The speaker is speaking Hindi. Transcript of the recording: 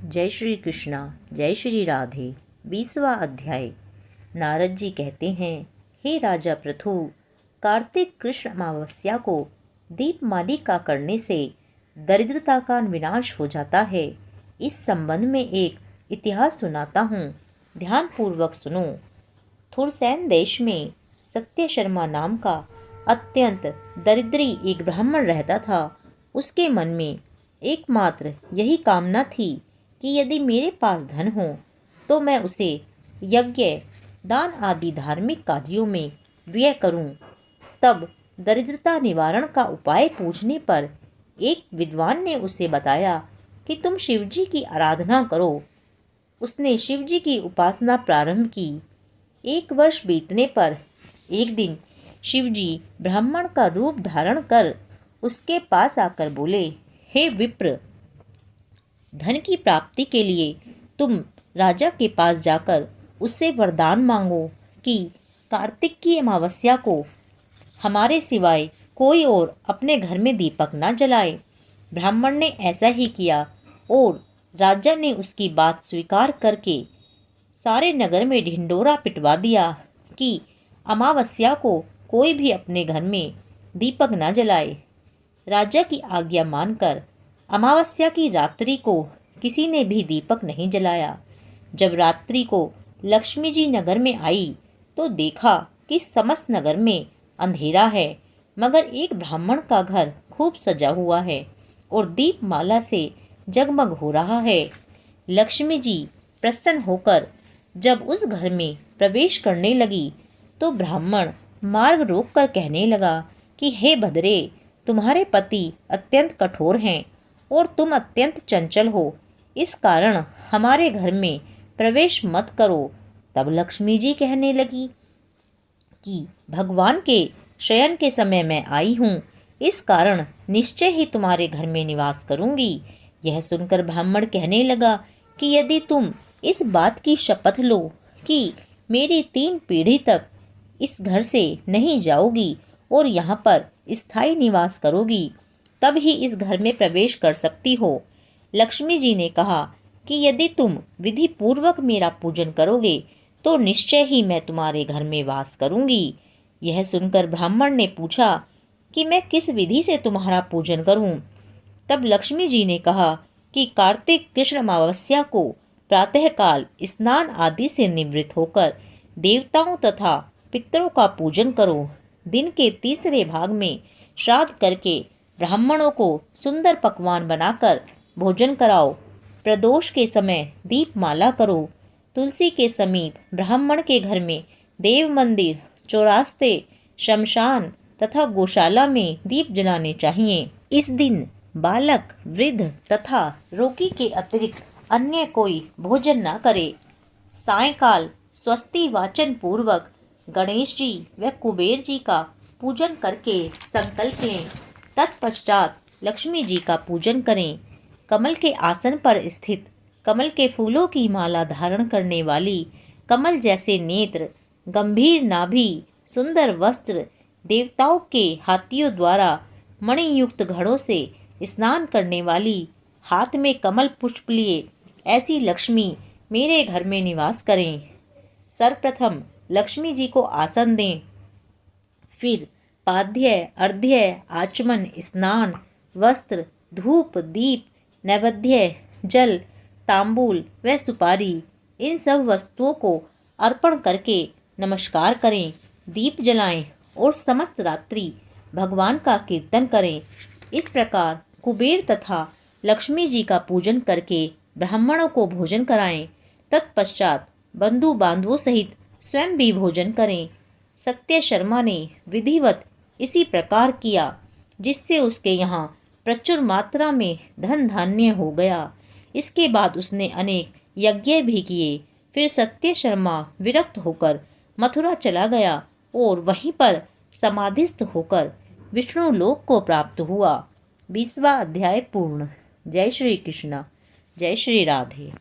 जय श्री कृष्णा, जय श्री राधे। 20वां अध्याय। नारद जी कहते हैं, हे राजा पृथु, कार्तिक कृष्ण अमावस्या को दीपमालिका करने से दरिद्रता का विनाश हो जाता है। इस संबंध में एक इतिहास सुनाता हूँ, ध्यानपूर्वक सुनो। थुरसैन देश में सत्य शर्मा नाम का अत्यंत दरिद्री एक ब्राह्मण रहता था। उसके मन में एकमात्र यही कामना थी कि यदि मेरे पास धन हो तो मैं उसे यज्ञ, दान आदि धार्मिक कार्यों में व्यय करूं। तब दरिद्रता निवारण का उपाय पूछने पर एक विद्वान ने उसे बताया कि तुम शिवजी की आराधना करो। उसने शिवजी की उपासना प्रारंभ की। 1 वर्ष बीतने पर एक दिन शिवजी ब्राह्मण का रूप धारण कर उसके पास आकर बोले, हे विप्र, धन की प्राप्ति के लिए तुम राजा के पास जाकर उससे वरदान मांगो कि कार्तिक की अमावस्या को हमारे सिवाय कोई और अपने घर में दीपक न जलाए। ब्राह्मण ने ऐसा ही किया और राजा ने उसकी बात स्वीकार करके सारे नगर में ढिंढोरा पिटवा दिया कि अमावस्या को कोई भी अपने घर में दीपक न जलाए। राजा की आज्ञा मानकर अमावस्या की रात्रि को किसी ने भी दीपक नहीं जलाया। जब रात्रि को लक्ष्मी जी नगर में आई तो देखा कि समस्त नगर में अंधेरा है, मगर एक ब्राह्मण का घर खूब सजा हुआ है और दीपमाला से जगमग हो रहा है। लक्ष्मी जी प्रसन्न होकर जब उस घर में प्रवेश करने लगी तो ब्राह्मण मार्ग रोककर कहने लगा कि हे भद्रे, तुम्हारे पति अत्यंत कठोर हैं और तुम अत्यंत चंचल हो, इस कारण हमारे घर में प्रवेश मत करो। तब लक्ष्मी जी कहने लगी कि भगवान के शयन के समय मैं आई हूँ, इस कारण निश्चय ही तुम्हारे घर में निवास करूँगी। यह सुनकर ब्राह्मण कहने लगा कि यदि तुम इस बात की शपथ लो कि मेरी 3 पीढ़ी तक इस घर से नहीं जाओगी और यहाँ पर स्थायी निवास करोगी, तब ही इस घर में प्रवेश कर सकती हो। लक्ष्मी जी ने कहा कि यदि तुम विधि पूर्वक मेरा पूजन करोगे तो निश्चय ही मैं तुम्हारे घर में वास करूंगी। यह सुनकर ब्राह्मण ने पूछा कि मैं किस विधि से तुम्हारा पूजन करूं? तब लक्ष्मी जी ने कहा कि कार्तिक कृष्ण अमावस्या को प्रातःकाल स्नान आदि से निवृत्त होकर देवताओं तथा पितरों का पूजन करो। दिन के तीसरे भाग में श्राद्ध करके ब्राह्मणों को सुंदर पकवान बनाकर भोजन कराओ। प्रदोष के समय दीपमाला करो। तुलसी के समीप ब्राह्मण के घर में देव मंदिर, चौरास्ते, शमशान तथा गौशाला में दीप जलाने चाहिए। इस दिन बालक, वृद्ध तथा रोगी के अतिरिक्त अन्य कोई भोजन न करे। सायंकाल स्वस्ति वाचन पूर्वक गणेश जी व कुबेर जी का पूजन करके संकल्प लें। तत्पश्चात लक्ष्मी जी का पूजन करें। कमल के आसन पर स्थित, कमल के फूलों की माला धारण करने वाली, कमल जैसे नेत्र, गंभीर नाभि, सुंदर वस्त्र, देवताओं के हाथियों द्वारा मणियुक्त घड़ों से स्नान करने वाली, हाथ में कमल पुष्प लिए ऐसी लक्ष्मी मेरे घर में निवास करें। सर्वप्रथम लक्ष्मी जी को आसन दें, फिर पाद्य, अर्घ्य, आचमन, स्नान, वस्त्र, धूप, दीप, नैवेद्य, जल, तांबूल व सुपारी, इन सब वस्तुओं को अर्पण करके नमस्कार करें, दीप जलाएं और समस्त रात्रि भगवान का कीर्तन करें। इस प्रकार कुबेर तथा लक्ष्मी जी का पूजन करके ब्राह्मणों को भोजन कराएं। तत्पश्चात बंधु बांधवों सहित स्वयं भी भोजन करें। सत्य शर्मा ने विधिवत इसी प्रकार किया, जिससे उसके यहाँ प्रचुर मात्रा में धन धान्य हो गया। इसके बाद उसने अनेक यज्ञ भी किए। फिर सत्य शर्मा विरक्त होकर मथुरा चला गया और वहीं पर समाधिस्थ होकर विष्णु लोक को प्राप्त हुआ। 20वां अध्याय पूर्ण। जय श्री कृष्ण, जय श्री राधे।